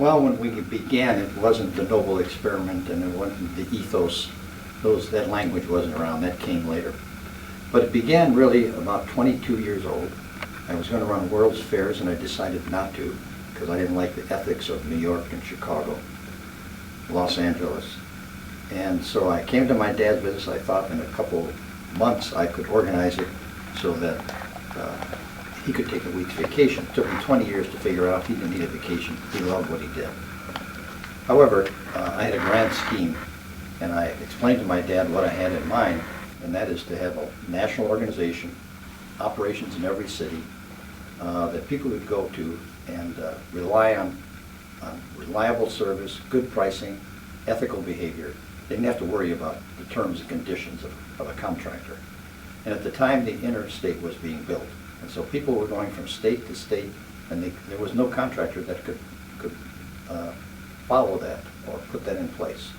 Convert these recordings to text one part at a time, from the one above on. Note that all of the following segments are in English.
Well, when we began, it wasn't the noble experiment and it wasn't the ethos. That language wasn't around. That came later. But it began really about 22 years old. I was going to run World's Fairs and I decided not to because I didn't like the ethics of New York and Chicago, Los Angeles. And so I came to my dad's business. I thought in a couple months I could organize it so that he could take a week's vacation. It took me 20 years to figure out he didn't need a vacation. He loved what he did. However, I had a grand scheme, and I explained to my dad what I had in mind, and that is to have a national organization, operations in every city, that people would go to and rely on reliable service, good pricing, ethical behavior. They didn't have to worry about the terms and conditions of a contractor. And at the time, the interstate was being built. And so people were going from state to state, and there was no contractor that could follow that or put that in place.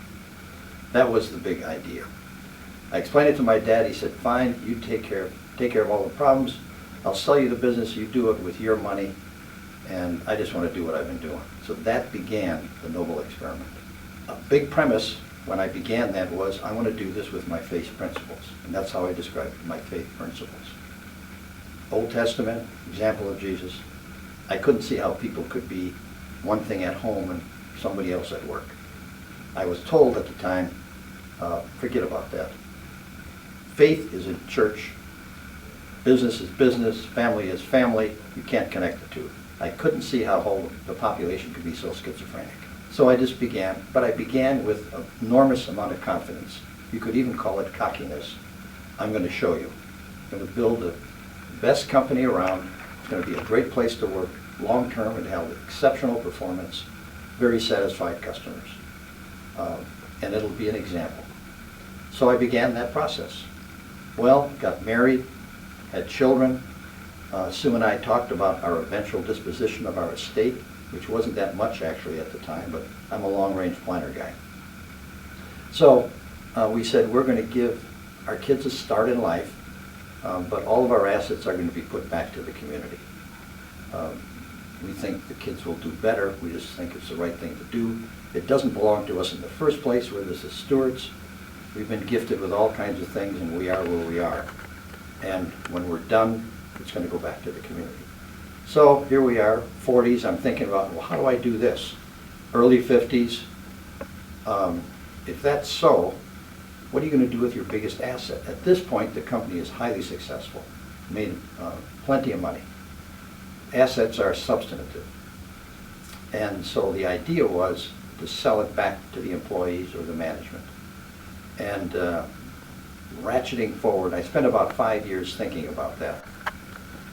That was the big idea. I explained it to my dad. He said, fine, you take care of all the problems. I'll sell you the business. You do it with your money, and I just want to do what I've been doing. So that began the noble experiment. A big premise when I began that was, I want to do this with my faith principles. And that's how I describe it, my faith principles. Old Testament, example of Jesus. I couldn't see how people could be one thing at home and somebody else at work. I was told at the time, forget about that. Faith is in church, business is business, family is family. You can't connect the two. I couldn't see how the population could be so schizophrenic. So I just began, but I began with an enormous amount of confidence. You could even call it cockiness. I'm going to show you. I'm going to build the best company around. It's going to be a great place to work, long term, and have exceptional performance, very satisfied customers. And it'll be an example. So I began that process. Well, got married, had children. Sue and I talked about our eventual disposition of our estate, which wasn't that much actually at the time, but I'm a long-range planner guy. So we said we're going to give our kids a start in life, but all of our assets are going to be put back to the community. We think the kids will do better. We just think it's the right thing to do. It doesn't belong to us in the first place. We're the stewards. We've been gifted with all kinds of things, and we are where we are. And when we're done, it's going to go back to the community. So here we are, 40s. I'm thinking about, well, how do I do this? Early 50s. If that's so, what are you going to do with your biggest asset? At this point, the company is highly successful, made plenty of money. Assets are substantive. And so the idea was to sell it back to the employees or the management. And ratcheting forward, I spent about 5 years thinking about that.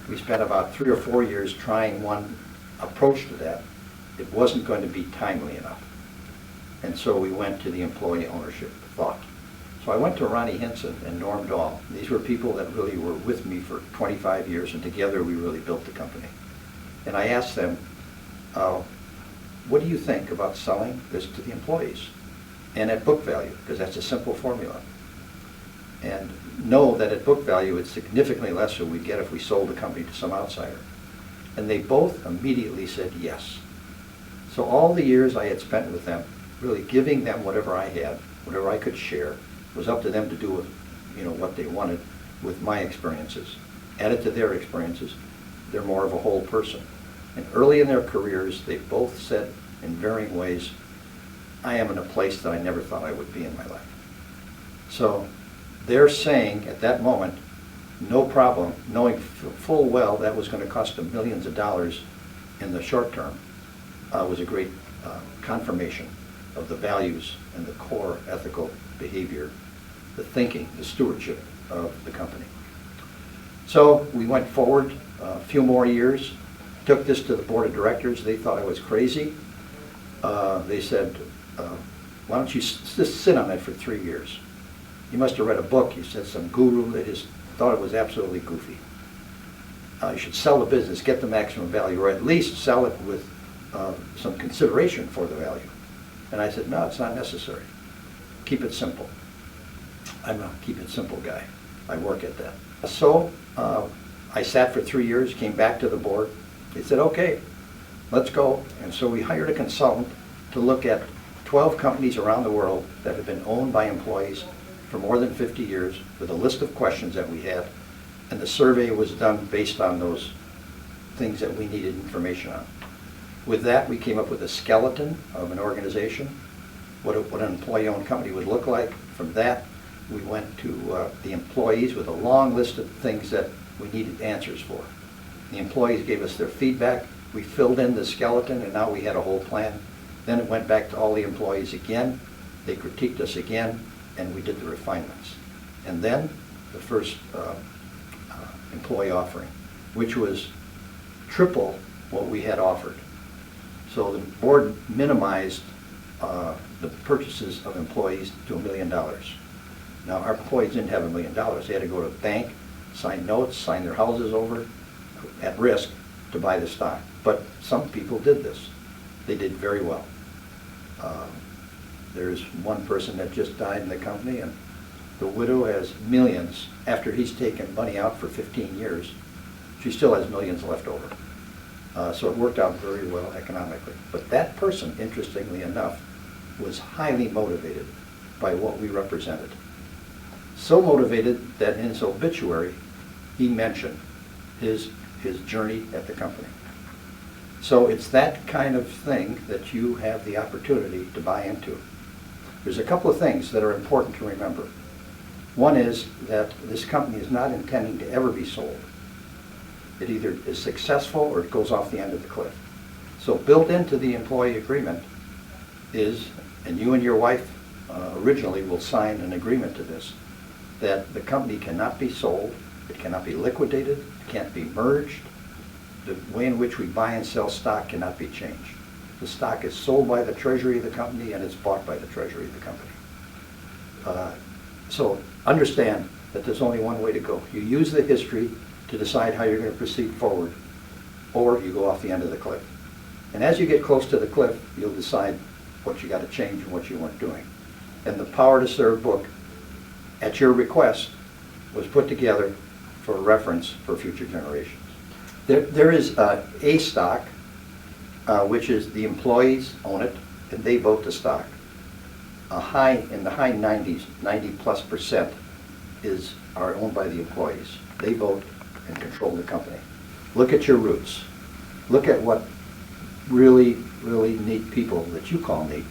We spent about 3 or 4 years trying one approach to that. It wasn't going to be timely enough. And so we went to the employee ownership thought. So I went to Ronnie Hinson and Norm Dahl. These were people that really were with me for 25 years, and together we really built the company. And I asked them, what do you think about selling this to the employees? And at book value, because that's a simple formula. And know that at book value it's significantly less than we'd get if we sold the company to some outsider. And they both immediately said yes. So all the years I had spent with them, really giving them whatever I had, whatever I could share, it was up to them to do with, what they wanted with my experiences. Added to their experiences, they're more of a whole person. And early in their careers, they both said in varying ways, I am in a place that I never thought I would be in my life. So they're saying at that moment, no problem, knowing full well that was going to cost them millions of dollars in the short term, was a great confirmation of the values and the core ethical behavior, the thinking, the stewardship of the company. So we went forward a few more years, took this to the board of directors. They thought I was crazy. They said, why don't you just sit on it for 3 years? You must have read a book. You said some guru. They just thought it was absolutely goofy. You should sell the business, get the maximum value, or at least sell it with some consideration for the value. And I said, no, it's not necessary. Keep it simple. I'm a keep it simple guy. I work at that. So I sat for 3 years, came back to the board. They said, okay, let's go. And so we hired a consultant to look at 12 companies around the world that have been owned by employees for more than 50 years with a list of questions that we had. And the survey was done based on those things that we needed information on. With that, we came up with a skeleton of an organization, what an employee-owned company would look like. From that, we went to the employees with a long list of things that we needed answers for. The employees gave us their feedback. We filled in the skeleton, and now we had a whole plan. Then it went back to all the employees again. They critiqued us again, and we did the refinements. And then the first employee offering, which was triple what we had offered. So the board minimized the purchases of employees to $1 million. Now, our employees didn't have $1 million. They had to go to the bank, sign notes, sign their houses over at risk to buy the stock. But some people did this. They did very well. There's one person that just died in the company, and the widow has millions. After he's taken money out for 15 years, she still has millions left over. So it worked out very well economically. But that person, interestingly enough, was highly motivated by what we represented. So motivated that in his obituary, he mentioned his journey at the company. So it's that kind of thing that you have the opportunity to buy into. There's a couple of things that are important to remember. One is that this company is not intending to ever be sold. It either is successful or it goes off the end of the cliff. So built into the employee agreement is, and you and your wife originally will sign an agreement to this, that the company cannot be sold, it cannot be liquidated, it can't be merged. The way in which we buy and sell stock cannot be changed. The stock is sold by the treasury of the company and it's bought by the treasury of the company. So understand that there's only one way to go. You use the history to decide how you're going to proceed forward, or you go off the end of the cliff. And as you get close to the cliff, you'll decide what you got to change and what you weren't doing. And the Power to Serve book, at your request, was put together for reference for future generations. There is a stock, which is the employees own it, and they vote the stock. In the high 90s, 90+% are owned by the employees. They vote and control the company. Look at your roots. Look at what really, really neat people that you call neat,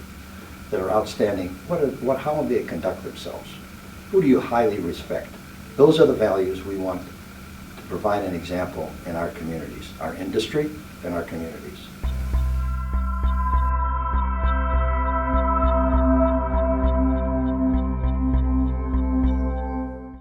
that are outstanding. How do they conduct themselves? Who do you highly respect? Those are the values we want to provide an example in our communities, our industry and our communities.